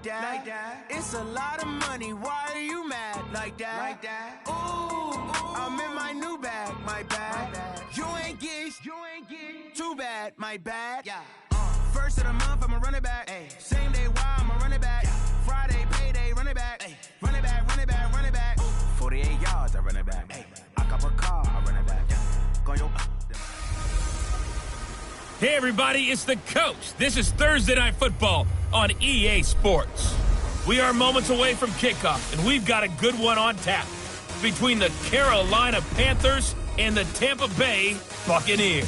like that. It's a lot of money, why are you mad like that? Ooh, I'm in my new bag, my bad. You ain't get too bad, my bad. First of the month, I'ma run it back. Same day, why I'ma run it back. Friday, payday, run it back. Run it back, run it back, run it back. 48 yards, I run it back. I cop a car, I run it back. Go yo. Hey everybody, it's the Coach. This is Thursday Night Football on EA Sports. We are moments away from kickoff, and we've got a good one on tap between the Carolina Panthers and the Tampa Bay Buccaneers.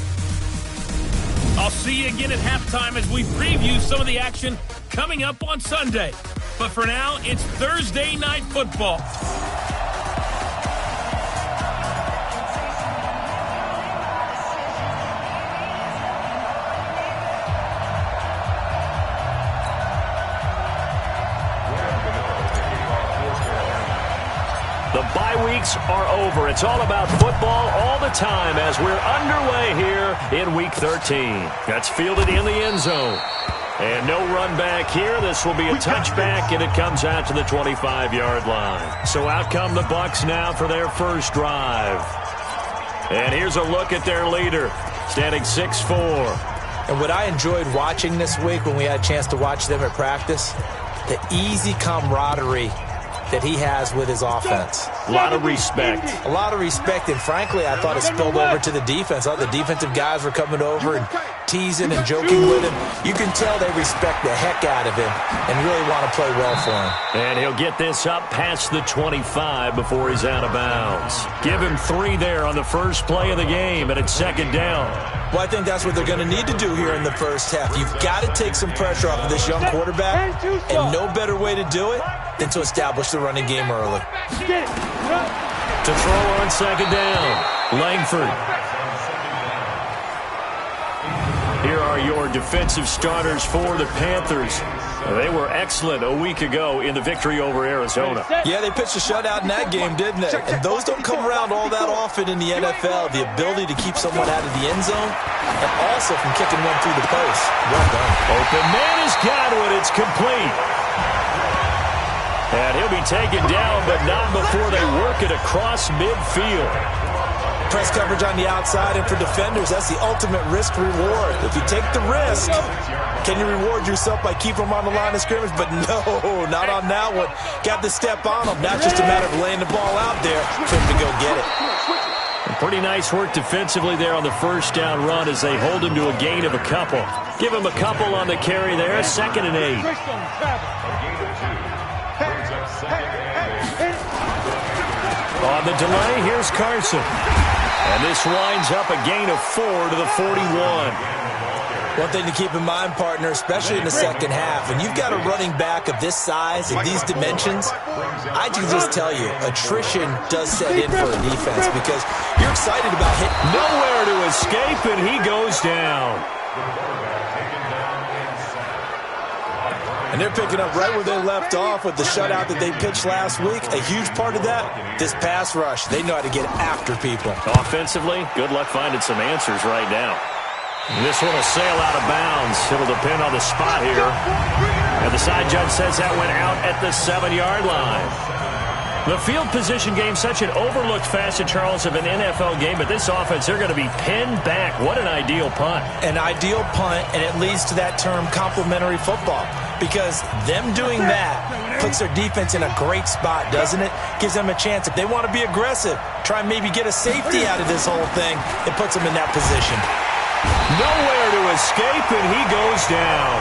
I'll see you again at halftime as we preview some of the action coming up on Sunday. But for now, it's Thursday Night Football. The bye weeks are over. It's all about football all the time as we're underway here in Week 13. That's fielded in the end zone. And no run back here. This will be a touchback, and it comes out to the 25-yard line. So out come the Bucs now for their first drive. And here's a look at their leader, standing 6'4". And what I enjoyed watching this week when we had a chance to watch them at practice, the easy camaraderie that he has with his offense. A lot of respect. A lot of respect, and frankly, I thought it spilled over to the defense. I thought the defensive guys were coming over and teasing and joking with him. You can tell they respect the heck out of him and really want to play well for him. And he'll get this up past the 25 before he's out of bounds. Give him 3 there on the first play of the game, and it's second down. Well, I think that's what they're going to need to do here in the first half. You've got to take some pressure off of this young quarterback, and no better way to do it than to establish the running game early. To throw on second down, Langford. Here are your defensive starters for the Panthers. They were excellent a week ago in the victory over Arizona. Yeah, they pitched a shutout in that game, didn't they? And those don't come around all that often in the NFL. The ability to keep someone out of the end zone and also from kicking one through the post. Well done. Open man has got one. It's complete. And he'll be taken down, but not before they work it across midfield. Press coverage on the outside, and for defenders, that's the ultimate risk-reward. If you take the risk, can you reward yourself by keeping them on the line of scrimmage? But no, not on that one. Got to step on them. Not just a matter of laying the ball out there for him to go get it. Pretty nice work defensively there on the first down run as they hold him to a gain of a couple. Give him a couple on the carry there, 2nd and 8. On the delay, here's Carson. And this winds up a gain of 4 to the 41. One thing to keep in mind, partner, especially in the second half, and you've got a running back of this size and these dimensions, I can just tell you, attrition does set in for a defense because you're excited about hitting. Nowhere to escape, and he goes down. And they're picking up right where they left off with the shutout that they pitched last week. A huge part of that, this pass rush. They know how to get after people. Offensively, good luck finding some answers right now. This one will sail out of bounds. It'll depend on the spot here. And the side judge says that went out at the 7-yard line. The field position game, such an overlooked facet, Charles, of an NFL game, but this offense, they're going to be pinned back. What an ideal punt. An ideal punt, and it leads to that term complementary football. Because them doing that puts their defense in a great spot, doesn't it? Gives them a chance. If they want to be aggressive, try and maybe get a safety out of this whole thing, it puts them in that position. Nowhere to escape, and he goes down.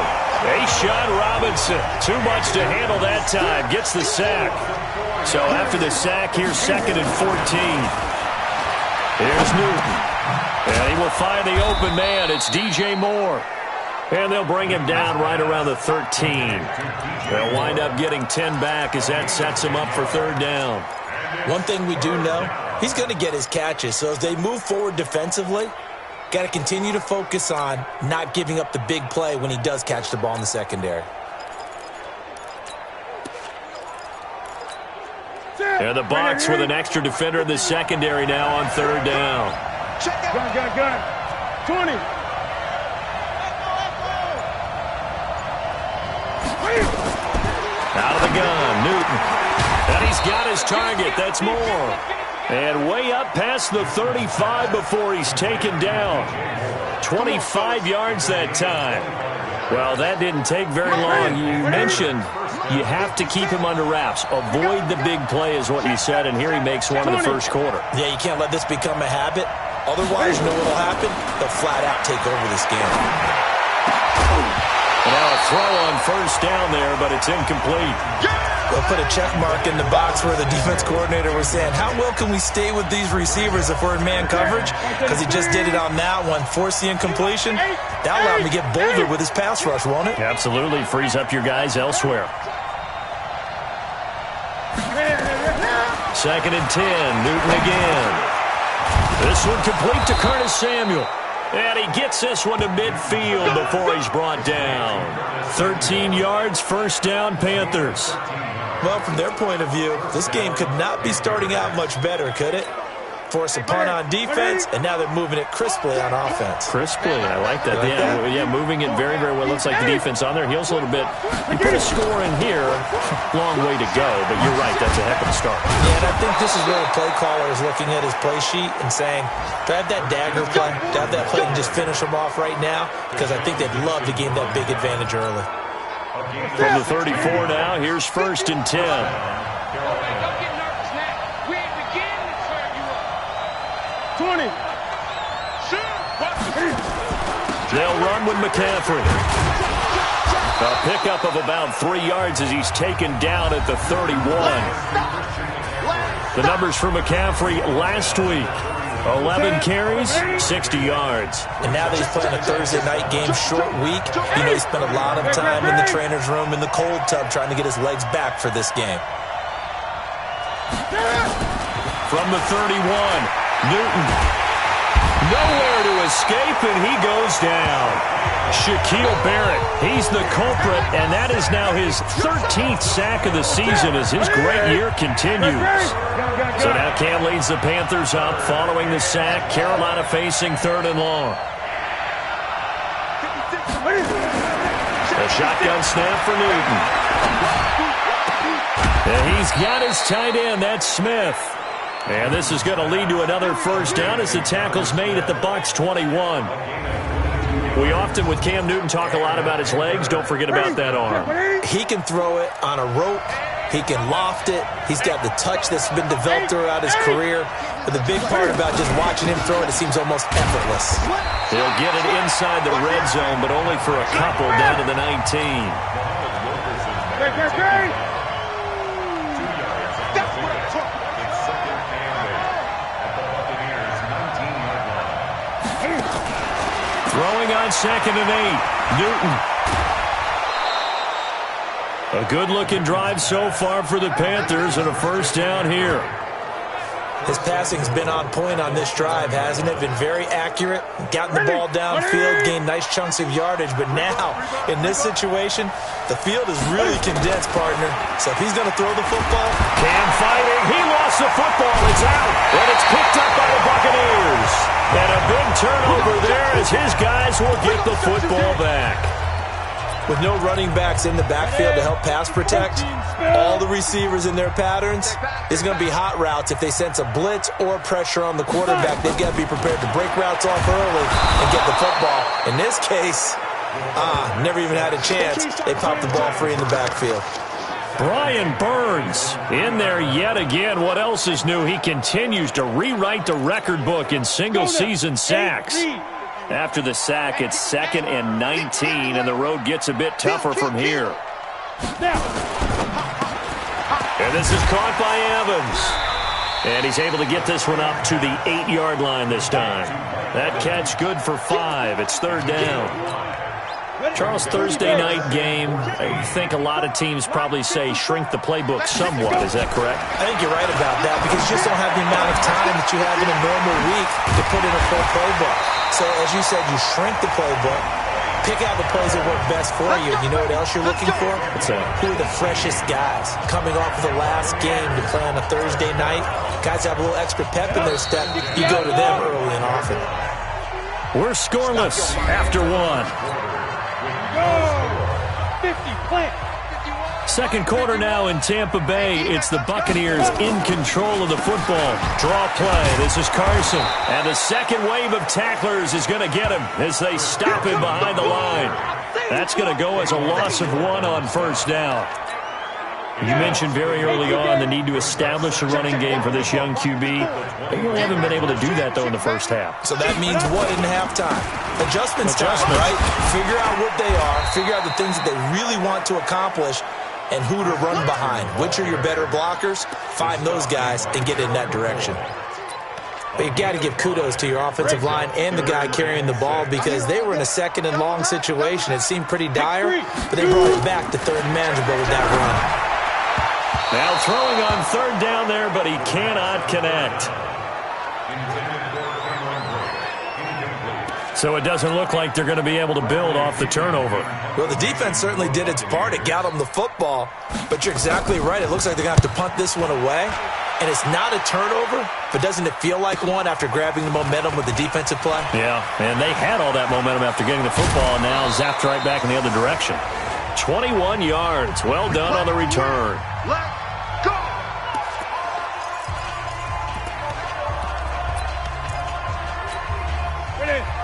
Ashawn Robinson, too much to handle that time, gets the sack. So after the sack, here's 2nd and 14. Here's Newton. And he will find the open man. It's DJ Moore. And they'll bring him down right around the 13. They'll wind up getting 10 back as that sets him up for 3rd down. One thing we do know, he's going to get his catches. So as they move forward defensively, got to continue to focus on not giving up the big play when he does catch the ball in the secondary. And the Bucs with an extra defender in the secondary now on 3rd down. Gun. 20. Out of the gun, Newton. And he's got his target. That's more. And way up past the 35 before he's taken down. 25 yards that time. Well, that didn't take very long. You mentioned you have to keep him under wraps. Avoid the big play is what you said, and here he makes one in the first quarter. Yeah, you can't let this become a habit. Otherwise, you know what will happen? They'll flat out take over this game. Now a throw on first down there, but it's incomplete. They'll put a check mark in the box where the defense coordinator was saying, how well can we stay with these receivers if we're in man coverage? Because he just did it on that one, forced the incompletion. That'll allow him to get bolder with his pass rush, won't it? Absolutely. Frees up your guys elsewhere. 2nd and 10. Newton again. This one complete to Curtis Samuel. And he gets this one to midfield before he's brought down. 13 yards, first down, Panthers. Well, from their point of view, this game could not be starting out much better, could it? Force a punt on defense, and now they're moving it crisply on offense. Crisply, I like that. Yeah, moving it very, very well. Looks like the defense on there heals a little bit. You put a score in here, long way to go, but you're right, that's a heck of a start. Yeah, and I think this is where the play caller is looking at his play sheet and saying, do I have that dagger play? Do I have that play and just finish them off right now? Because I think they'd love to gain that big advantage early. From the 34 now, here's 1st and 10. They'll run with McCaffrey. A pickup of about 3 yards as he's taken down at the 31. The numbers for McCaffrey last week. 11 carries, 60 yards. And now that he's playing a Thursday night game, short week, you know he spent a lot of time in the trainer's room in the cold tub trying to get his legs back for this game. From the 31, Newton. Nowhere to escape, and he goes down. Shaquille Barrett, he's the culprit, and that is now his 13th sack of the season as his great year continues. So now Cam leads the Panthers up following the sack. Carolina facing 3rd and long. A shotgun snap for Newton. And he's got his tight end, that's Smith. And this is going to lead to another first down as the tackle's made at the Bucs 21. We often, with Cam Newton, talk a lot about his legs. Don't forget about that arm. He can throw it on a rope. He can loft it. He's got the touch that's been developed throughout his career. But the big part about just watching him throw it seems almost effortless. He'll get it inside the red zone, but only for a couple down to the 19. Throwing on 2nd and 8. Newton. A good-looking drive so far for the Panthers and a first down here. His passing's been on point on this drive, hasn't it? Been very accurate, gotten the ball downfield, gained nice chunks of yardage. But now, in this situation, the field is really condensed, partner. So if he's going to throw the football... Cam fighting. He lost the football. It's out. And it's picked up by the Buccaneers. And a big turnover there as his guys will get the football back. With no running backs in the backfield to help pass protect, all the receivers in their patterns, it's going to be hot routes. If they sense a blitz or pressure on the quarterback, they've got to be prepared to break routes off early and get the football. In this case, never even had a chance. They popped the ball free in the backfield. Brian Burns in there yet again. What else is new? He continues to rewrite the record book in single-season sacks. After the sack, it's 2nd and 19, and the road gets a bit tougher from here. And this is caught by Evans. And he's able to get this one up to the 8-yard line this time. That catch good for 5. It's 3rd down. Charles, Thursday night game, I think a lot of teams probably say shrink the playbook somewhat. Is that correct? I think you're right about that because you just don't have the amount of time that you have in a normal week to put in a full playbook. So, as you said, you shrink the playbook, pick out the plays that work best for you. You know what else you're looking for? What's that? Who are the freshest guys coming off of the last game to play on a Thursday night? Guys have a little extra pep in their step. You go to them early and often. We're scoreless after 1. Second quarter now in Tampa Bay. It's the Buccaneers in control of the football. Draw play. This is Carson. And the second wave of tacklers is going to get him as they stop him behind the line. That's going to go as a loss of 1 on first down. You mentioned very early on the need to establish a running game for this young QB. They really haven't been able to do that, though, in the first half. So that means what in halftime? Adjustments time, right? Figure out what they are. Figure out the things that they really want to accomplish and who to run behind. Which are your better blockers? Find those guys and get in that direction. But you've got to give kudos to your offensive line and the guy carrying the ball because they were in a second and long situation. It seemed pretty dire, but they brought it back to third and manageable with that run. Now throwing on third down there, but he cannot connect. So it doesn't look like they're going to be able to build off the turnover. Well, the defense certainly did its part. It got them the football. But you're exactly right. It looks like they're going to have to punt this one away. And it's not a turnover, but doesn't it feel like one after grabbing the momentum with the defensive play? Yeah, and they had all that momentum after getting the football, and now zapped right back in the other direction. 21 yards. Well done on the return.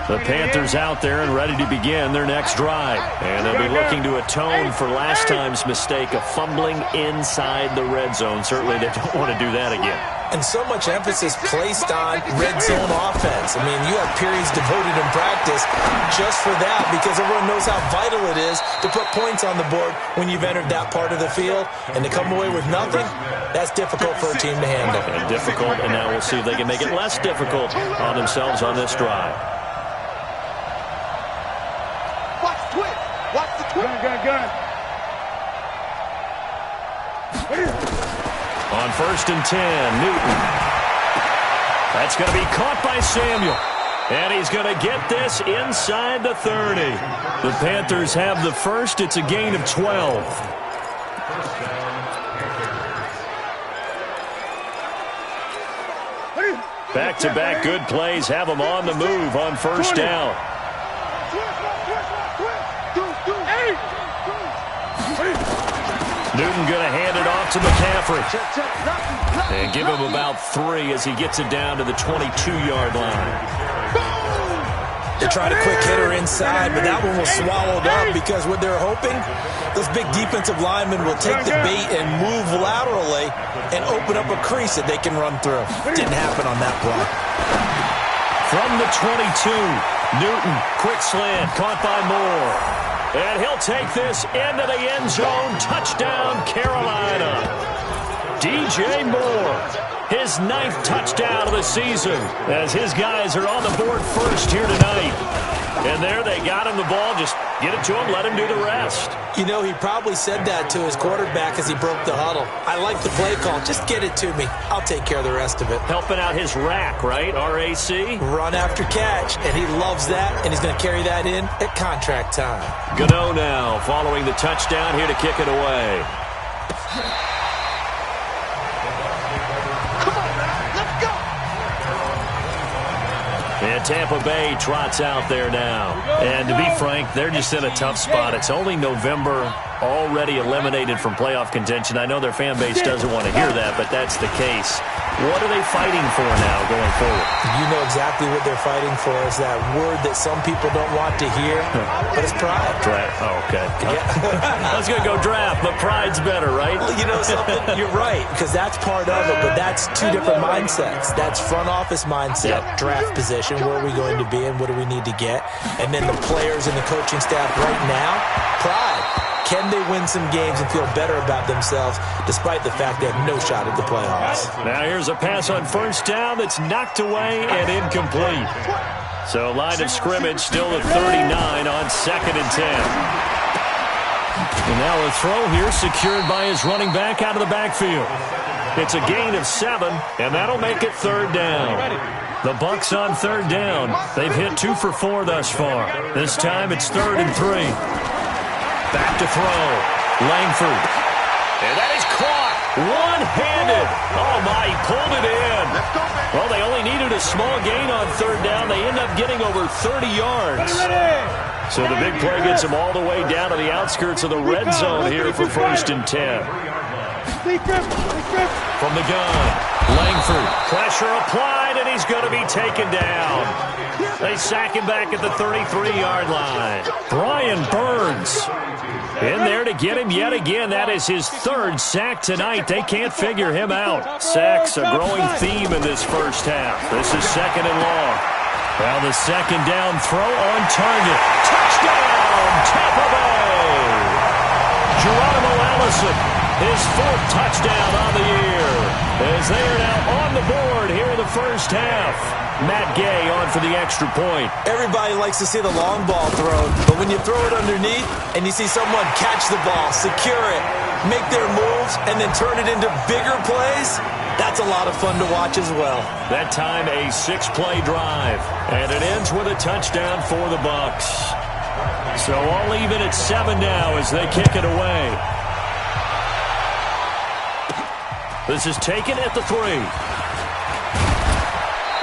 The Panthers out there and ready to begin their next drive. And they'll be looking to atone for last time's mistake of fumbling inside the red zone. Certainly they don't want to do that again. And so much emphasis placed on red zone offense. I mean, you have periods devoted in practice just for that because everyone knows how vital it is to put points on the board when you've entered that part of the field. And to come away with nothing, that's difficult for a team to handle. And difficult, and now we'll see if they can make it less difficult on themselves on this drive. On first and 10, Newton. That's going to be caught by Samuel. And he's going to get this inside the 30. The Panthers have the first. It's a gain of 12. Back-to-back good plays have them on the move on first down. Newton going to hand it off to McCaffrey. And give him about 3 as he gets it down to the 22-yard line. They tried a quick hitter inside, but that one was swallowed up because what they're hoping, those big defensive linemen will take the bait and move laterally and open up a crease that they can run through. Didn't happen on that play. From the 22, Newton, quick slant, caught by Moore. And he'll take this into the end zone. Touchdown, Carolina. DJ Moore, his 9th touchdown of the season as his guys are on the board first here tonight. And there they got him the ball. Just get it to him, let him do the rest. You know, he probably said that to his quarterback as he broke the huddle. I like the play call. Just get it to me. I'll take care of the rest of it. Helping out his rack, right? RAC? Run after catch, and he loves that, and he's going to carry that in at contract time. Gano now following the touchdown here to kick it away. And Tampa Bay trots out there now. And to be frank, they're just in a tough spot. It's only November, already eliminated from playoff contention. I know their fan base doesn't want to hear that, but that's the case. What are they fighting for now going forward? You know exactly what they're fighting for. Is that word that some people don't want to hear, but it's pride. Draft. Oh, okay. Yeah. I was going to go draft, but pride's better, right? Well, you know something? You're right, because that's part of it, but that's two different mindsets. That's front office mindset, draft position, where are we going to be and what do we need to get? And then the players and the coaching staff right now, pride. Can they win some games and feel better about themselves despite the fact they have no shot at the playoffs? Now here's a pass on first down that's knocked away and incomplete. So line of scrimmage still at 39 on second and 10. And now a throw here secured by his running back out of the backfield. It's a gain of 7, and that'll make it third down. The Bucs on third down. They've hit 2 for 4 thus far. This time it's 3rd and 3. Back to throw. Langford. And that is caught. One-handed. Oh, my. He pulled it in. Well, they only needed a small gain on third down. They end up getting over 30 yards. So the big play gets him all the way down to the outskirts of the red zone here for 1st and 10. From the gun, Langford. Pressure applied, and he's going to be taken down. They sack him back at the 33-yard line. Brian Burns in there to get him yet again. That is his 3rd sack tonight. They can't figure him out. Sacks a growing theme in this first half. This is 2nd and long. Well, the 2nd down throw on target. Touchdown, Tampa Bay! Geronimo Allison, his 4th touchdown on the year, as they are now on the board here in the first half. Matt Gay on for the extra point. Everybody likes to see the long ball thrown, but when you throw it underneath and you see someone catch the ball, secure it, make their moves, and then turn it into bigger plays, that's a lot of fun to watch as well. That time a 6-play drive, and it ends with a touchdown for the Bucs. So all even at 7 now as they kick it away. This is taken at the 3.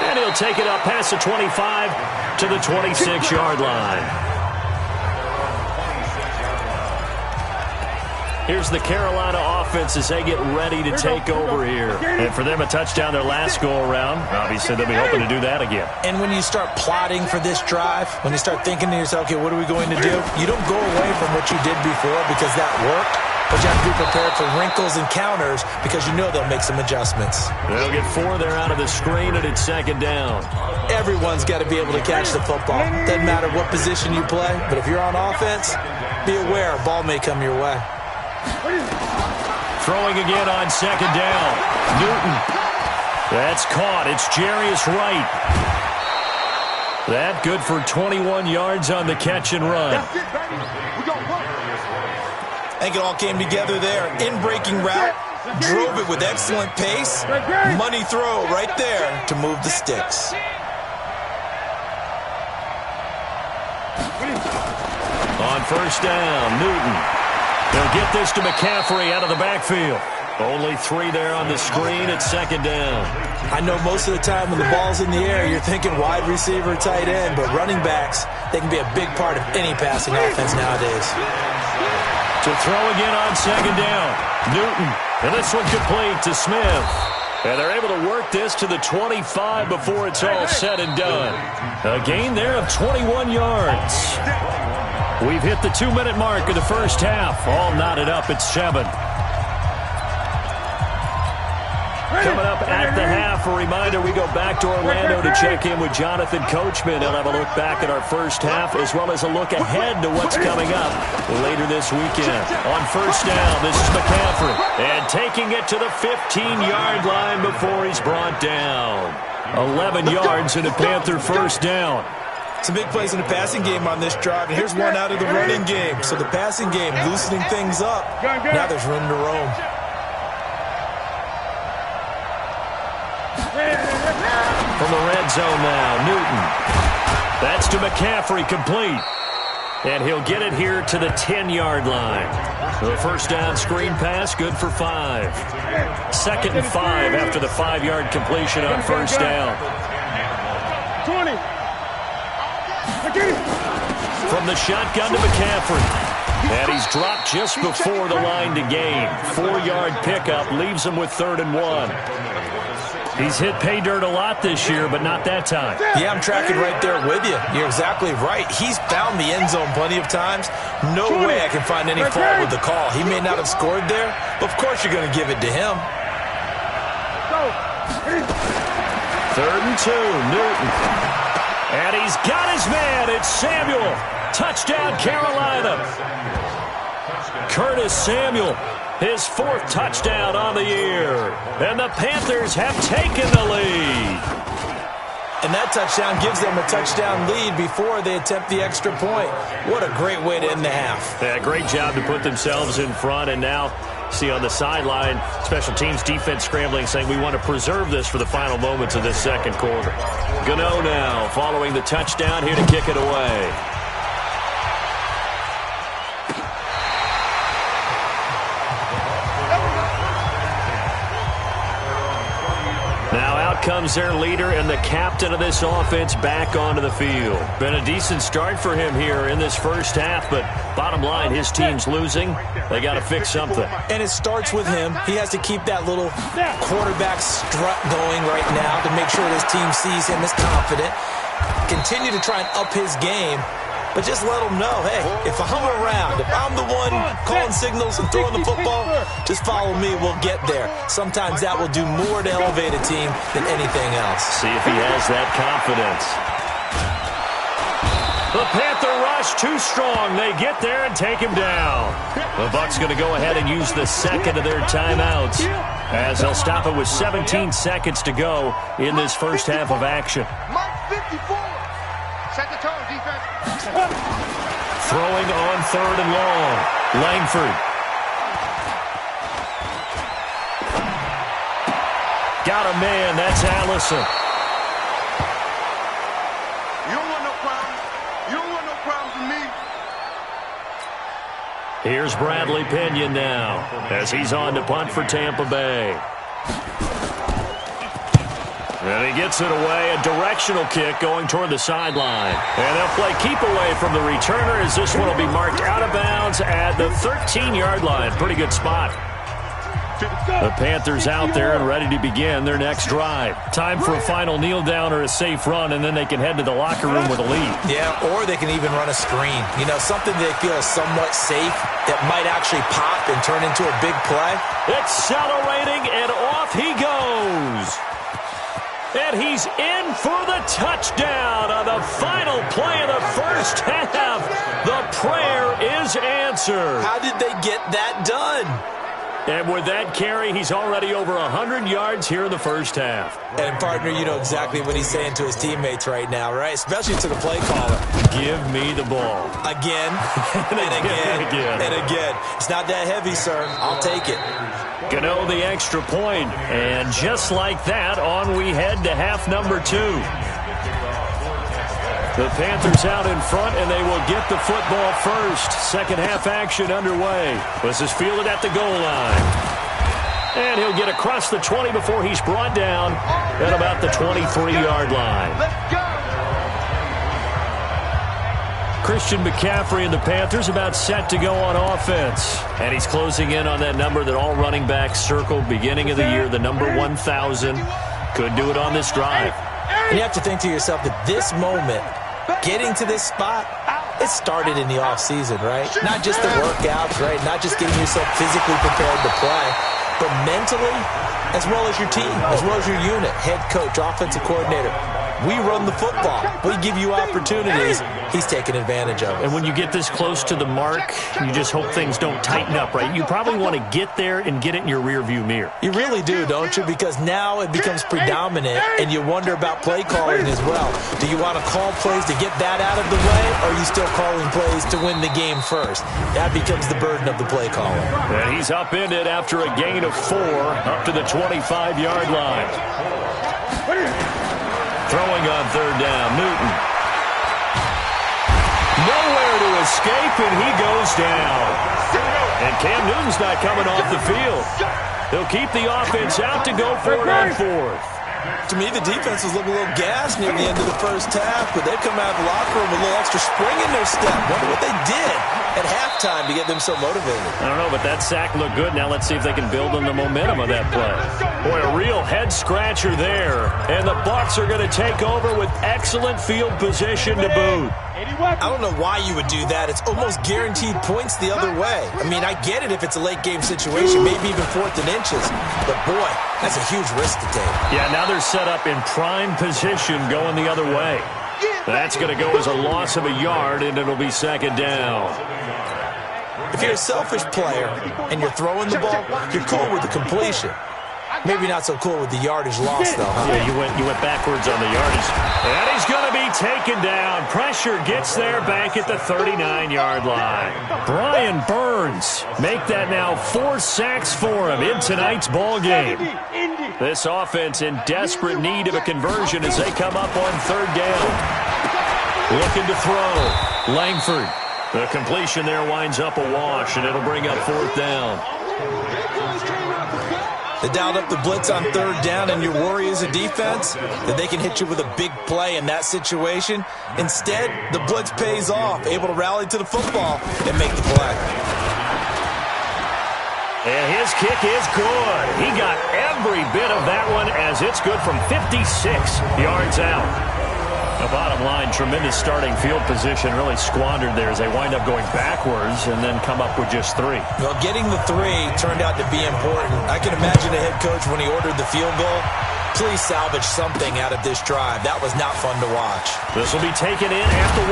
And he'll take it up past the 25 to the 26-yard line. Here's the Carolina offense as they get ready to take over here. And for them, a touchdown their last go-around. Obviously, they'll be hoping to do that again. And when you start plotting for this drive, when you start thinking to yourself, okay, what are we going to do? You don't go away from what you did before because that worked. But you have to be prepared for wrinkles and counters because you know they'll make some adjustments. They'll get 4 there out of the screen, and it's 2nd down. Everyone's got to be able to catch the football. Doesn't matter what position you play, but if you're on offense, be aware a ball may come your way. Throwing again on 2nd down. Newton. That's caught. It's Jarius Wright. That good for 21 yards on the catch and run. I think it all came together there. In-breaking route, drove it with excellent pace. Money throw right there to move the sticks. On 1st down, Newton. They'll get this to McCaffrey out of the backfield. Only 3 there on the screen at 2nd down. I know most of the time when the ball's in the air, you're thinking wide receiver, tight end, but running backs, they can be a big part of any passing offense nowadays. To throw again on 2nd down. Newton. And this one complete to Smith. And they're able to work this to the 25 before it's all said and done. A gain there of 21 yards. We've hit the 2-minute mark of the first half. All knotted up at 7. Coming up at the half, a reminder, we go back to Orlando to check in with Jonathan Coachman. He'll have a look back at our first half as well as a look ahead to what's coming up later this weekend. On 1st down, this is McCaffrey. And taking it to the 15-yard line before he's brought down. 11 yards and a Panther 1st down. Some big plays in the passing game on this drive, and here's one out of the running game. So the passing game loosening things up. Now there's room to roam. From the red zone now, Newton. That's to McCaffrey, complete. And he'll get it here to the 10-yard line. The 1st down screen pass, good for 5. 2nd and 5 after the 5-yard completion on 1st down. 20. From the shotgun to McCaffrey. And he's dropped just before the line to gain. 4-yard pickup leaves him with 3rd and 1. He's hit pay dirt a lot this year, but not that time. Yeah, I'm tracking right there with you. You're exactly right. He's found the end zone plenty of times. No way I can find any fault with the call. He may not have scored there, but of course you're going to give it to him. 3rd and 2, Newton. And he's got his man. It's Samuel. Touchdown, Carolina. Curtis Samuel. His 4th touchdown on the year. And the Panthers have taken the lead. And that touchdown gives them a touchdown lead before they attempt the extra point. What a great way to end the half. Yeah, great job to put themselves in front. And now, see on the sideline, special teams defense scrambling, saying we want to preserve this for the final moments of this 2nd quarter. Gano now following the touchdown here to kick it away. comes their leader and the captain of this offense back onto the field. Been a decent start for him here in this first half, but bottom line, his team's losing. They got to fix something. And it starts with him. He has to keep that little quarterback strut going right now to make sure his team sees him as confident. Continue to try and up his game, but just let him know, hey, if I'm around, if I'm the one calling signals and throwing the football, just follow me, we'll get there. Sometimes that will do more to elevate a team than anything else. See if he has that confidence. The Panther rush too strong. They get there and take him down. The Bucs going to go ahead and use the second of their timeouts as they'll stop it with 17 seconds to go in this first half of action. Mark 54. Set the tone, defense. Throwing on third and long. Langford. Got a man. That's Allison. You don't want no problems. You don't want no problems with me. Here's Bradley Pinion now as he's on to punt for Tampa Bay. And he gets it away, a directional kick going toward the sideline. And they'll play keep away from the returner as this one will be marked out of bounds at the 13-yard line. Pretty good spot. The Panthers out there and ready to begin their next drive. Time for a final kneel down or a safe run, and then they can head to the locker room with a lead. Yeah, or they can even run a screen. You know, something they feel is somewhat safe that might actually pop and turn into a big play. Accelerating, and off he goes. And he's in for the touchdown on the final play of the first half. The prayer is answered. How did they get that done? And with that carry, he's already over 100 yards here in the first half. And, partner, you know exactly what he's saying to his teammates right now, right? Especially to the play caller. Give me the ball. Again, and again, and again. It's not that heavy, sir. I'll take it. Gano the extra point. And just like that, on we head to half number 2. The Panthers out in front, and they will get the football first. Second half action underway. This is fielded at the goal line. And he'll get across the 20 before he's brought down at about the 23-yard line. Let's go. Christian McCaffrey and the Panthers about set to go on offense. And he's closing in on that number that all running backs circled beginning of the year, the number 1,000. Could do it on this drive. And you have to think to yourself that this moment, getting to this spot, it started in the offseason, right? Not just the workouts, right? Not just getting yourself physically prepared to play, but mentally, as well as your team, as well as your unit, head coach, offensive coordinator. We run the football. We give you opportunities. He's taking advantage of it. And when you get this close to the mark, you just hope things don't tighten up, right? You probably want to get there and get it in your rearview mirror. You really do, don't you? Because now it becomes predominant, and you wonder about play calling as well. Do you want to call plays to get that out of the way, or are you still calling plays to win the game first? That becomes the burden of the play caller. And he's upended after a gain of 4 up to the 25-yard line. Throwing on third down, Newton. Nowhere to escape, and he goes down. And Cam Newton's not coming off the field. They'll keep the offense out to go for it on fourth. To me, the defense was looking a little gassed near the end of the first half, but they come out of the locker room with a little extra spring in their step. Wonder what they did at halftime to get them so motivated. I don't know, but that sack looked good. Now let's see if they can build on the momentum of that play. Boy, a real head-scratcher there. And the Bucs are going to take over with excellent field position to boot. I don't know why you would do that. It's almost guaranteed points the other way. I mean, I get it if it's a late-game situation, maybe even 4th and inches. But, boy, that's a huge risk to take. Yeah, now they're set up in prime position going the other way. That's going to go as a loss of a yard, and it'll be second down. If you're a selfish player and you're throwing the ball, you're cool with the completion. Maybe not so cool with the yardage loss, though, huh? Yeah, you went backwards on the yardage. And he's going to be taken down. Pressure gets there back at the 39-yard line. Brian Burns make that now 4 sacks for him in tonight's ball game. This offense in desperate need of a conversion as they come up on third down. Looking to throw. Langford. The completion there winds up a wash, and it'll bring up 4th down. They dialed up the blitz on third down, and your worry as a defense that they can hit you with a big play in that situation. Instead, the blitz pays off, able to rally to the football and make the play. And his kick is good. He got every bit of that one as it's good from 56 yards out. The bottom line, tremendous starting field position, really squandered there as they wind up going backwards and then come up with just 3. Well, getting the 3 turned out to be important. I can imagine the head coach when he ordered the field goal. Please salvage something out of this drive. That was not fun to watch. This will be taken in at the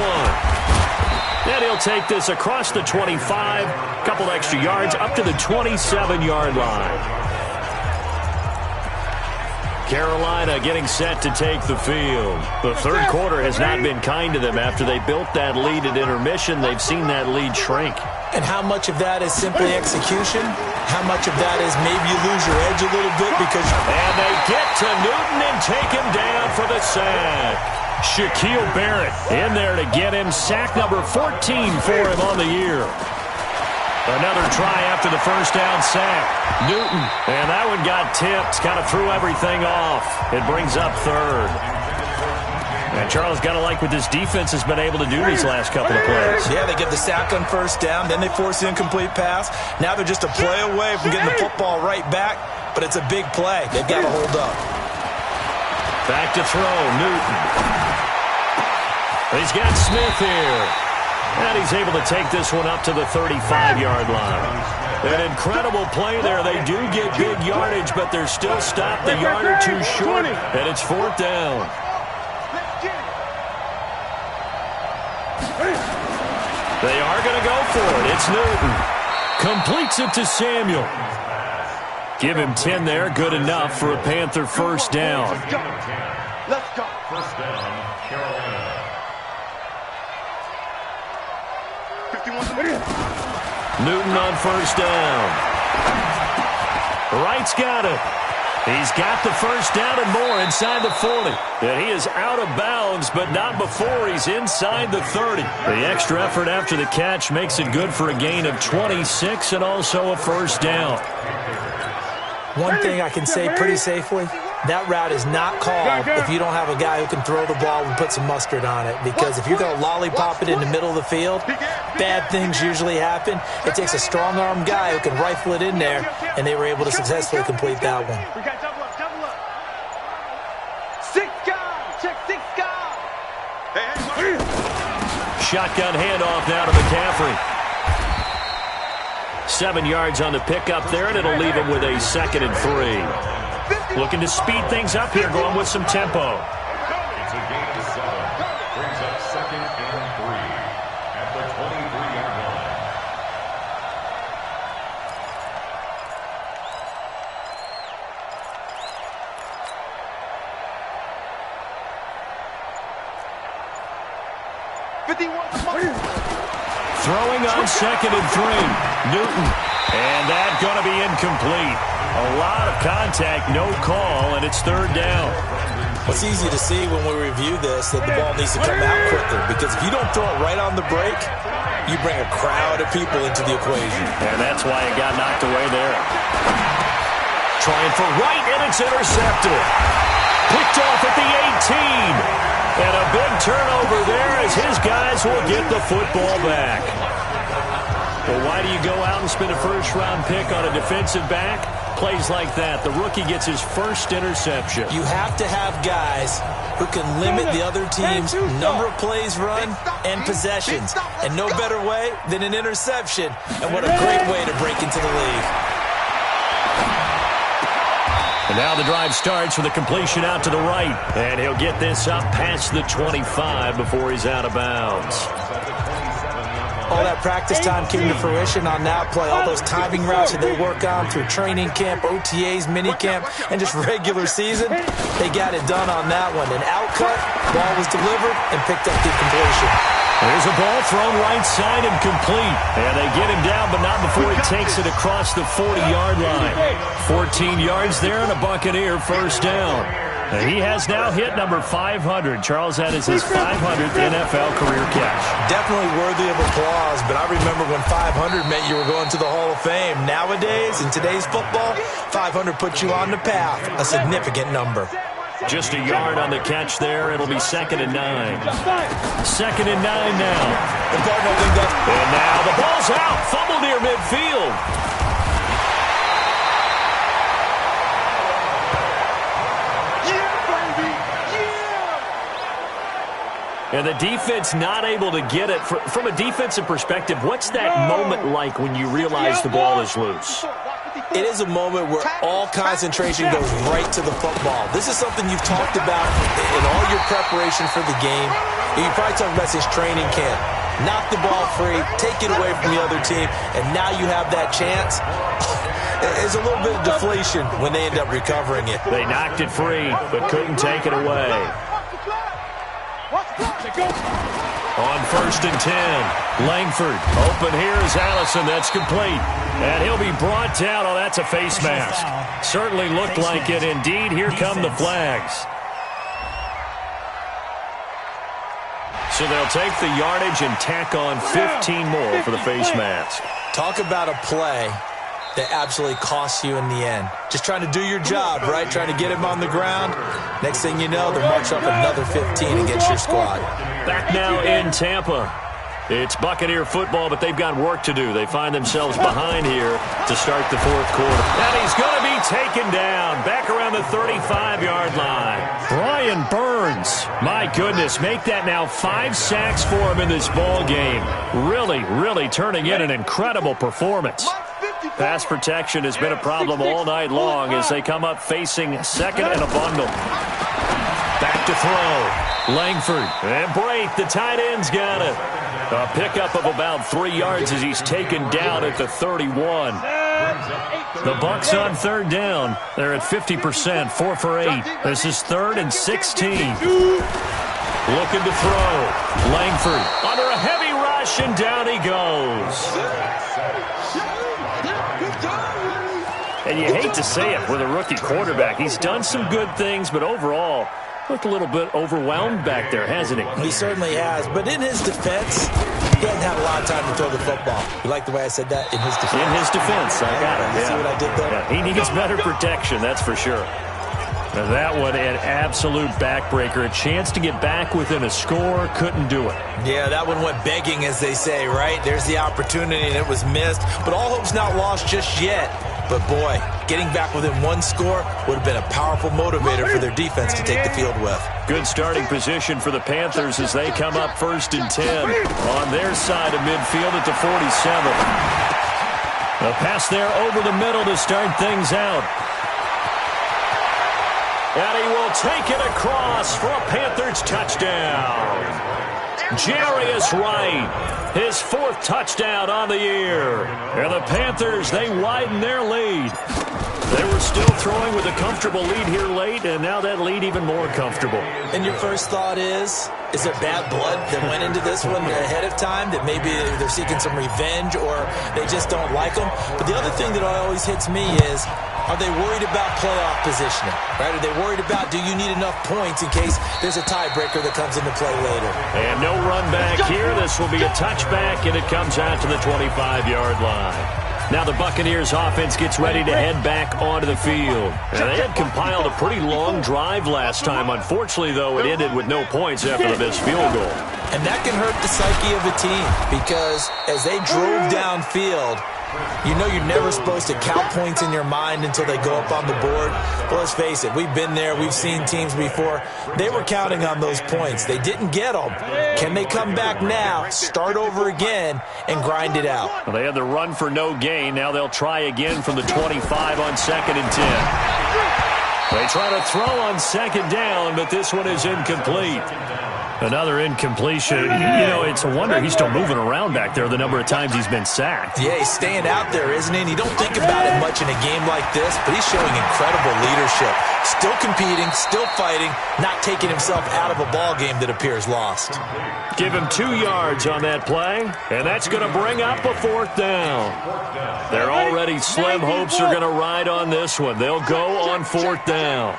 1. And he'll take this across the 25, a couple extra yards up to the 27-yard line. Carolina getting set to take the field. The third quarter has not been kind to them. After they built that lead at intermission, they've seen that lead shrink. And how much of that is simply execution? How much of that is maybe you lose your edge a little bit because... And they get to Newton and take him down for the sack. Shaquille Barrett in there to get him. Sack number 14 for him on the year. Another try after the first down sack. Newton, and that one got tipped. Kind of threw everything off. It brings up third. And Charles got to like what this defense has been able to do these last couple of plays. Yeah, they get the sack on first down, then they force the incomplete pass. Now they're just a play away from getting the football right back, but it's a big play. They've got to hold up. Back to throw, Newton. He's got Smith here. And he's able to take this one up to the 35-yard line. An incredible play there. They do get big yardage, but they're still stopped a yard or two short, and it's fourth down. They are going to go for it. It's Newton. Completes it to Samuel. Give him 10 there. Good enough for a Panther first down. Let's go. First down, Carolina. Newton on first down. Wright's got it. He's got the first down and more inside the 40. And he is out of bounds, but not before he's inside the 30. The extra effort after the catch makes it good for a gain of 26 and also a first down. One thing I can say pretty safely, that route is not called if you don't have a guy who can throw the ball and put some mustard on it. Because if you're going to lollipop it in the middle of the field, bad things usually happen. It takes a strong-arm guy who can rifle it in there, and they were able to successfully complete that one. We got double up, double up. 6 guys, check 6 guys. Hey. Shotgun handoff now to McCaffrey. 7 yards on the pickup there, and it'll leave him with a 2nd and 3. Looking to speed things up here, going with some tempo. It's a gain of 7. Brings up 2nd and 3 at the 23-yard line. Throwing on 2nd and 3. Newton. And that's going to be incomplete. A lot of contact, no call, and it's third down. It's easy to see when we review this that the ball needs to come out quicker, because if you don't throw it right on the break, you bring a crowd of people into the equation. And that's why it got knocked away there. Trying for Wright, and it's intercepted. Picked off at the 18. And a big turnover there as his guys will get the football back. Well, why do you go out and spend a first-round pick on a defensive back? Plays like that. The rookie gets his first interception. You have to have guys who can limit the other team's number of plays run and possessions. And no better way than an interception. And what a great way to break into the league. And now the drive starts with a completion out to the right. And he'll get this up past the 25 before he's out of bounds. All that practice time came to fruition on that play. All those timing routes that they work on through training camp, OTAs, minicamp, and just regular season, they got it done on that one. An outcut, ball was delivered, and picked up the completion. There's a ball thrown right side and complete. And they get him down, but not before he takes it across the 40-yard line. 14 yards there and a Buccaneer first down. He has now hit number 500. Charles, that is his 500th NFL career catch. Definitely worthy of applause, but I remember when 500 meant you were going to the Hall of Fame. Nowadays, in today's football, 500 puts you on the path, a significant number. Just a yard on the catch there. It'll be 2nd and 9. 2nd and 9 now. And now the ball's out. Fumble near midfield. And the defense not able to get it. From a defensive perspective, what's that moment like when you realize the ball is loose? It is a moment where all concentration goes right to the football. This is something you've talked about in all your preparation for the game. You probably talked about since training camp. Knock the ball free, take it away from the other team, and now you have that chance. There's a little bit of deflation when they end up recovering it. They knocked it free, but couldn't take it away. On 1st and 10, Langford. Open here is Allison. That's complete. And he'll be brought down. Oh, that's a face mask. Certainly looked like it. Indeed, here come the flags. So they'll take the yardage and tack on 15 more for the face mask. Talk about a play that absolutely costs you in the end. Just trying to do your job, right? Trying to get him on the ground. Next thing you know, they'll march up another 15 against your squad. Back now in Tampa. It's Buccaneer football, but they've got work to do. They find themselves behind here to start the 4th quarter. And he's going to be taken down back around the 35-yard line. Brian Burns, my goodness, make that now 5 sacks for him in this ball game. Really turning in an incredible performance. Pass protection has been a problem all night long as they come up facing 2nd and a bundle. Back to throw. Langford and Braith, the tight end's got it. A pickup of about 3 yards as he's taken down at the 31. The Bucs on 3rd down. They're at 50%, 4 for 8. This is 3rd and 16. Looking to throw. Langford under a heavy rush, and down he goes. And you hate to say it with a rookie quarterback. He's done some good things, but overall, looked a little bit overwhelmed back there, hasn't he? He certainly has. But in his defense, he hasn't had a lot of time to throw the football. You like the way I said that? In his defense. In his defense. I got it. You see what I did there? Yeah, he needs better protection, that's for sure. And that one, an absolute backbreaker. A chance to get back within a score, couldn't do it. Yeah, that one went begging, as they say, right? There's the opportunity, and it was missed. But all hope's not lost just yet. But, boy, getting back within 1 score would have been a powerful motivator for their defense to take the field with. Good starting position for the Panthers as they come up 1st and 10 on their side of midfield at the 47. A pass there over the middle to start things out. And he will take it across for a Panthers touchdown. Jarius Wright, his 4th touchdown on the year. And the Panthers, they widen their lead. They were still throwing with a comfortable lead here late, and now that lead even more comfortable. And your first thought is there bad blood that went into this one ahead of time, that maybe they're seeking some revenge or they just don't like them? But the other thing that always hits me is, are they worried about playoff positioning? Right? Are they worried about, do you need enough points in case there's a tiebreaker that comes into play later? And no run back here. This will be a touchback, and it comes out to the 25-yard line. Now the Buccaneers offense gets ready to head back onto the field. And they had compiled a pretty long drive last time. Unfortunately, though, it ended with no points after the missed field goal. And that can hurt the psyche of a team because as they drove downfield, you know you're never supposed to count points in your mind until they go up on the board. Well, let's face it, we've been there. We've seen teams before. They were counting on those points. They didn't get them. Can they come back now, start over again, and grind it out? Well, they had the run for no gain. Now they'll try again from the 25 on 2nd and 10. They try to throw on 2nd down, but this one is incomplete. Another incompletion. You know, it's a wonder he's still moving around back there the number of times he's been sacked. Yeah, he's staying out there, isn't he? And you don't think about it much in a game like this, but he's showing incredible leadership. Still competing, still fighting, not taking himself out of a ball game that appears lost. Give him 2 yards on that play, and that's going to bring up a 4th down. They're already slim hopes are going to ride on this one. They'll go on 4th down.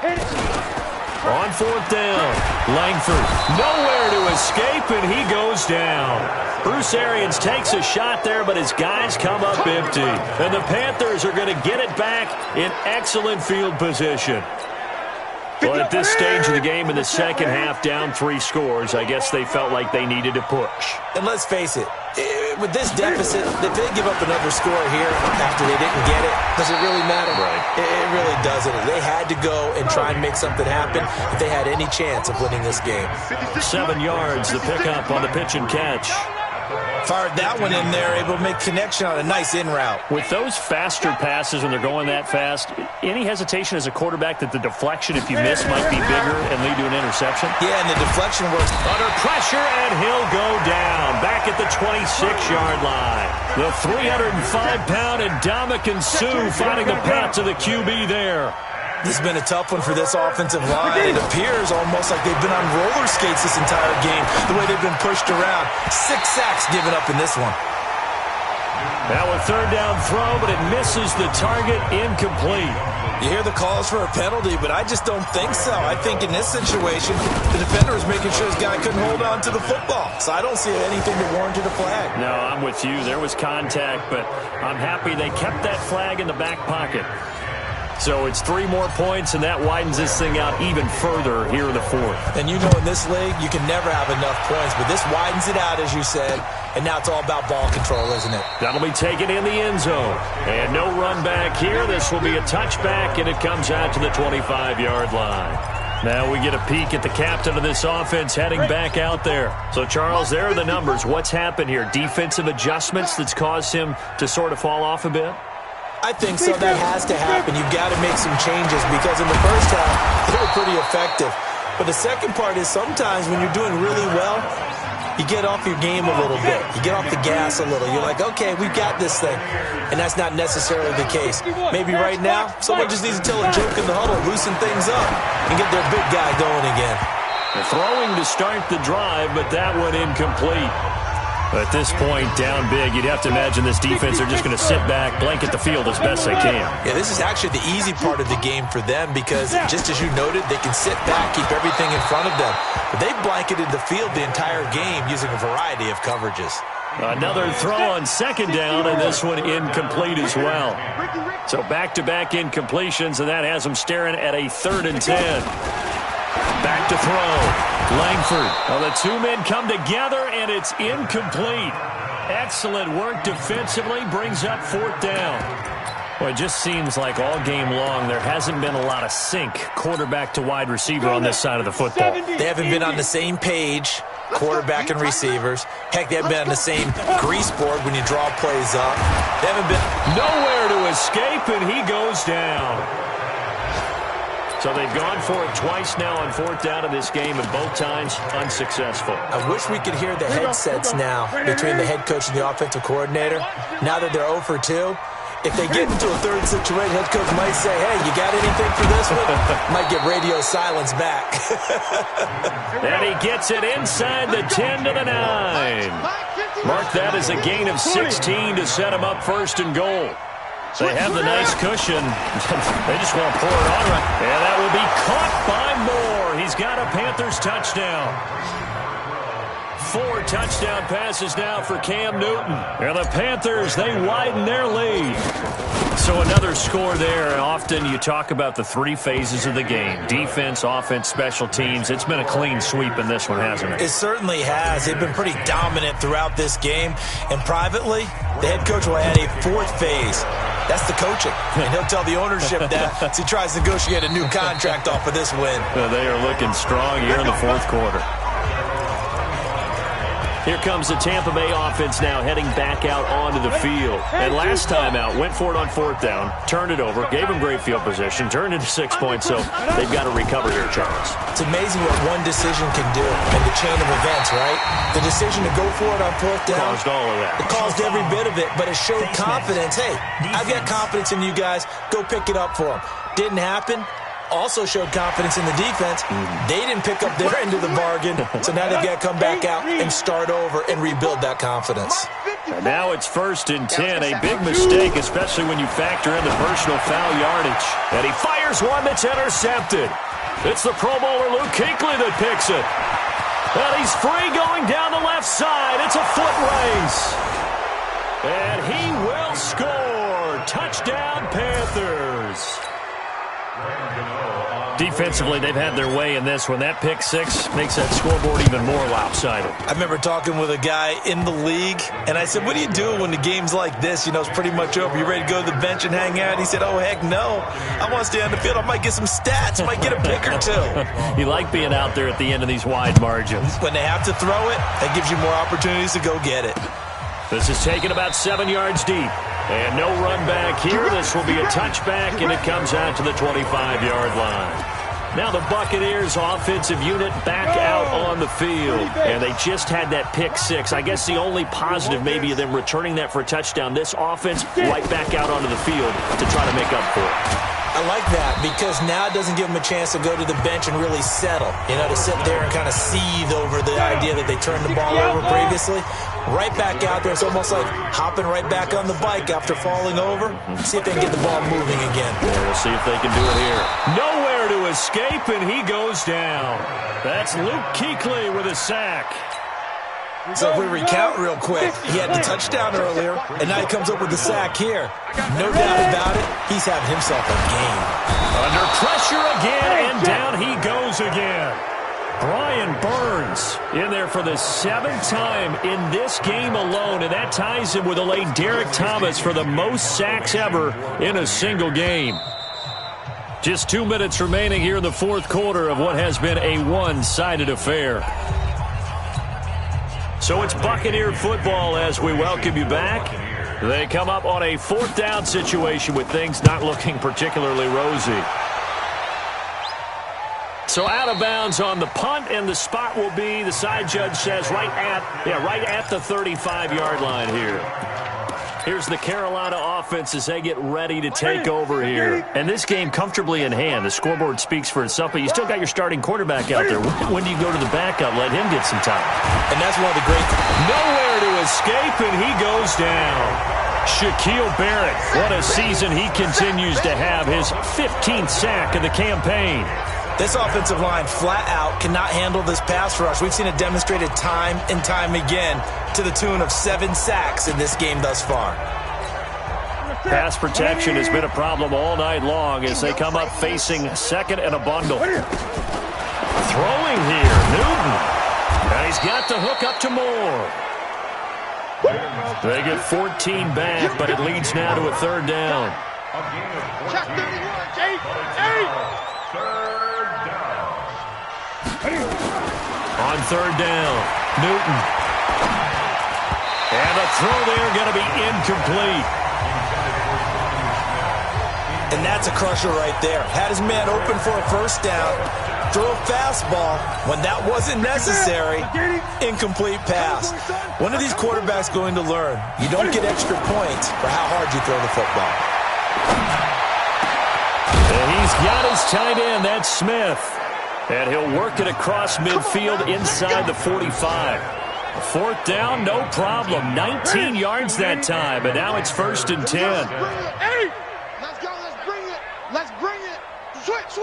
On fourth down, Langford nowhere to escape, and he goes down. Bruce Arians takes a shot there, but his guys come up empty. And the Panthers are going to get it back in excellent field position. Well, at this stage of the game in the second half, down 3 scores, I guess they felt like they needed to push. And let's face it, with this deficit, if they give up another score here after they didn't get it, does it really matter? Right. It really doesn't. They had to go and try and make something happen if they had any chance of winning this game. 7 yards, the pickup on the pitch and catch. Fired that one in there, able to make connection on a nice in route. With those faster passes when they're going that fast, any hesitation as a quarterback that the deflection, if you miss, might be bigger and lead to an interception? Yeah, and the deflection works. Under pressure, and he'll go down. Back at the 26-yard line. The 305-pound Ndamukong Suh finding the path to the QB there. This has been a tough one for this offensive line. It appears almost like they've been on roller skates this entire game, the way they've been pushed around. 6 sacks given up in this one. Now a third down throw, but it misses the target, incomplete. You hear the calls for a penalty, but I just don't think so. I think in this situation, the defender is making sure his guy couldn't hold on to the football. So I don't see anything that warranted a flag. No, I'm with you. There was contact, but I'm happy they kept that flag in the back pocket. So it's 3 more points, and that widens this thing out even further here in the fourth. And you know in this league, you can never have enough points, but this widens it out, as you said, and now it's all about ball control, isn't it? That'll be taken in the end zone. And no run back here. This will be a touchback, and it comes out to the 25-yard line. Now we get a peek at the captain of this offense heading back out there. So, Charles, there are the numbers. What's happened here? Defensive adjustments that's caused him to sort of fall off a bit? I think so. That has to happen. You've got to make some changes because in the first half, they were pretty effective. But the second part is sometimes when you're doing really well, you get off your game a little bit. You get off the gas a little. You're like, okay, we've got this thing. And that's not necessarily the case. Maybe right now, someone just needs to tell a joke in the huddle, loosen things up, and get their big guy going again. Throwing to start the drive, but that one incomplete. At this point, down big, you'd have to imagine this defense are just going to sit back, blanket the field as best they can. Yeah, this is actually the easy part of the game for them because, just as you noted, they can sit back, keep everything in front of them. But they've blanketed the field the entire game using a variety of coverages. Another throw on second down, and this one incomplete as well. So back-to-back incompletions, and that has them staring at a 3rd and 10. Back to throw. Langford. Well, the 2 men come together, and it's incomplete. Excellent work defensively. Brings up 4th down. Well, it just seems like all game long there hasn't been a lot of sync quarterback to wide receiver on this side of the football. They haven't been on the same page, quarterback and receivers. Heck, they haven't been on the same grease board when you draw plays up. They haven't been nowhere to escape, and he goes down. So they've gone for it twice now on 4th down in this game, and both times unsuccessful. I wish we could hear the headsets now between the head coach and the offensive coordinator. Now that they're 0 for 2, if they get into a third situation, head coach might say, hey, you got anything for this one? Might get radio silence back. And he gets it inside the 10 to the 9. Mark that as a gain of 16 to set him up 1st and goal. They have the nice cushion. They just want to pour it on right. And that will be caught by Moore. He's got a Panthers touchdown. 4 touchdown passes now for Cam Newton. And the Panthers, they widen their lead. So another score there. Often you talk about the 3 phases of the game. Defense, offense, special teams. It's been a clean sweep in this one, hasn't it? It certainly has. They've been pretty dominant throughout this game. And privately, the head coach will add a 4th phase. That's the coaching. And he'll tell the ownership that as he tries to negotiate a new contract off of this win. They are looking strong here in the 4th quarter. Here comes the Tampa Bay offense now heading back out onto the field. And last time out, went for it on 4th down, turned it over, gave them great field position, turned into 6 points, so they've got to recover here, Charles. It's amazing what one decision can do in the chain of events, right? The decision to go for it on 4th down. Caused all of that. It caused every bit of it, but it showed confidence. Hey, I've got confidence in you guys. Go pick it up for them. Didn't happen. Also showed confidence in the defense. They didn't pick up their end of the bargain, so now they've got to come back out and start over and rebuild that confidence. And now it's 1st and 10. A big mistake, especially when you factor in the personal foul yardage. And he fires one that's intercepted. It's the Pro Bowler Luke Kuechly that picks it. And he's free going down the left side. It's a foot race. And he will score. Touchdown, Panthers. Defensively, they've had their way in this one. That pick six makes that scoreboard even more lopsided. I remember talking with a guy in the league, and I said, what do you do when the game's like this? You know, it's pretty much over. You ready to go to the bench and hang out? He said, oh, heck no. I want to stay on the field. I might get some stats. I might get a pick or two. You like being out there at the end of these wide margins. When they have to throw it, that gives you more opportunities to go get it. This is taken about 7 yards deep. And no run back here. This will be a touchback, and it comes out to the 25-yard line. Now the Buccaneers offensive unit back out on the field. And they just had that pick six. I guess the only positive maybe of them returning that for a touchdown. This offense right back out onto the field to try to make up for it. I like that because now it doesn't give them a chance to go to the bench and really settle. You know, to sit there and kind of seethe over the idea that they turned the ball over previously. Right back out there. It's almost like hopping right back on the bike after falling over. See if they can get the ball moving again. Yeah, we'll see if they can do it here. Nowhere to escape, and he goes down. That's Luke Kuechly with a sack. So if we recount real quick, he had the touchdown earlier, and now he comes up with the sack here. No doubt about it, he's having himself a game. Under pressure again, and down he goes again. Brian Burns in there for the 7th time in this game alone, and that ties him with the late Derek Thomas for the most sacks ever in a single game. Just 2 minutes remaining here in the fourth quarter of what has been a one-sided affair. So it's Buccaneer football as we welcome you back. They come up on a 4th down situation with things not looking particularly rosy. So out of bounds on the punt, and the spot will be, the side judge says, right at the 35-yard line here. Here's the Carolina offense as they get ready to take over here. And this game comfortably in hand. The scoreboard speaks for itself, but you still got your starting quarterback out there. When do you go to the backup? Let him get some time. And that's one of the great... Nowhere to escape, and he goes down. Shaquille Barrett, what a season he continues to have. His 15th sack of the campaign. This offensive line flat out cannot handle this pass rush. We've seen it demonstrated time and time again to the tune of 7 sacks in this game thus far. Pass protection has been a problem all night long as they come up facing second and a bundle. Throwing here, Newton. And he's got the hook up to Moore. They get 14 back, but it leads now to a 3rd down. Check 31, 8. On 3rd down, Newton. And the throw there going to be incomplete. And that's a crusher right there. Had his man open for a 1st down. Throw a fastball when that wasn't necessary. Incomplete pass. When are these quarterbacks going to learn? You don't get extra points for how hard you throw the football. And he's got his tight end. That's Smith. And he'll work it across midfield inside the 45. 4th down, no problem. 19 yards that time, and now it's 1st and 10. Let's go, let's bring it. Switch.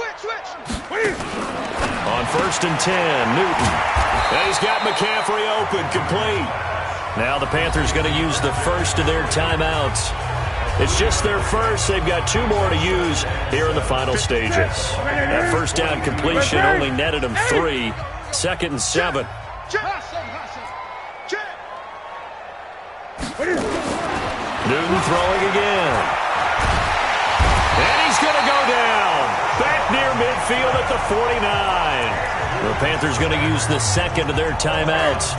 On 1st and 10, Newton. And he's got McCaffrey open, complete. Now the Panthers going to use the first of their timeouts. It's just their first. They've got 2 more to use here in the final stages. That 1st down completion only netted them 3. 2nd and 7. Newton throwing again. And he's going to go down. Back near midfield at the 49. The Panthers going to use the 2nd of their timeouts.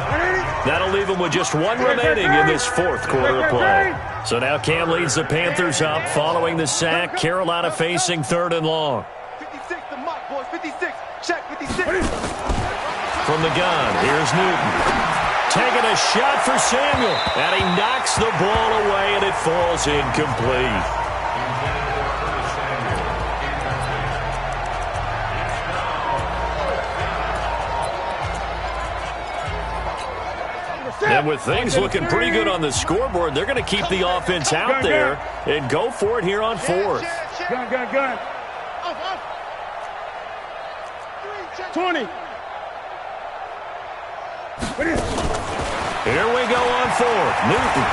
That'll leave them with just 1 remaining in this 4th quarter of play. So now Cam leads the Panthers up following the sack. Carolina facing 3rd and long. 56, the mark, boys. 56. Check, 56. From the gun, here's Newton. Taking a shot for Samuel. And he knocks the ball away, and it falls incomplete. And with things looking pretty good on the scoreboard, they're going to keep the offense out there and go for it here on fourth. Gun. 20. Here we go on fourth. Newton.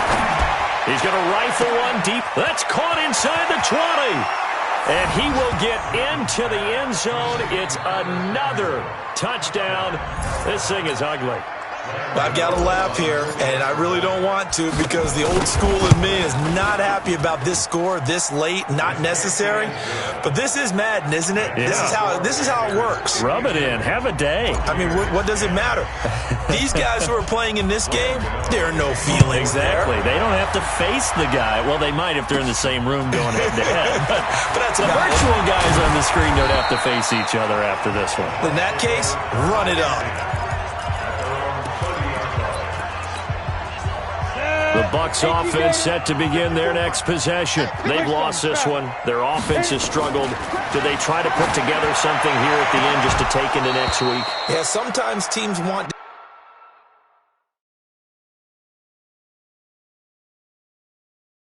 He's going to rifle one deep. That's caught inside the 20. And he will get into the end zone. It's another touchdown. This thing is ugly. I've got to laugh here, and I really don't want to because the old school in me is not happy about this score this late, not necessary. But this is Madden, isn't it? Yeah. This is how it works. Rub it in. Have a day. I mean, what does it matter? These guys who are playing in this game, there are no feelings Exactly. there. They don't have to face the guy. Well, they might if they're in the same room going head-to-head. But that's the about virtual guys on the screen don't have to face each other after this one. In that case, run it up. The Bucs offense set to begin their next possession. They've lost this one. Their offense has struggled. Do they try to put together something here at the end just to take into next week? Yeah, sometimes teams want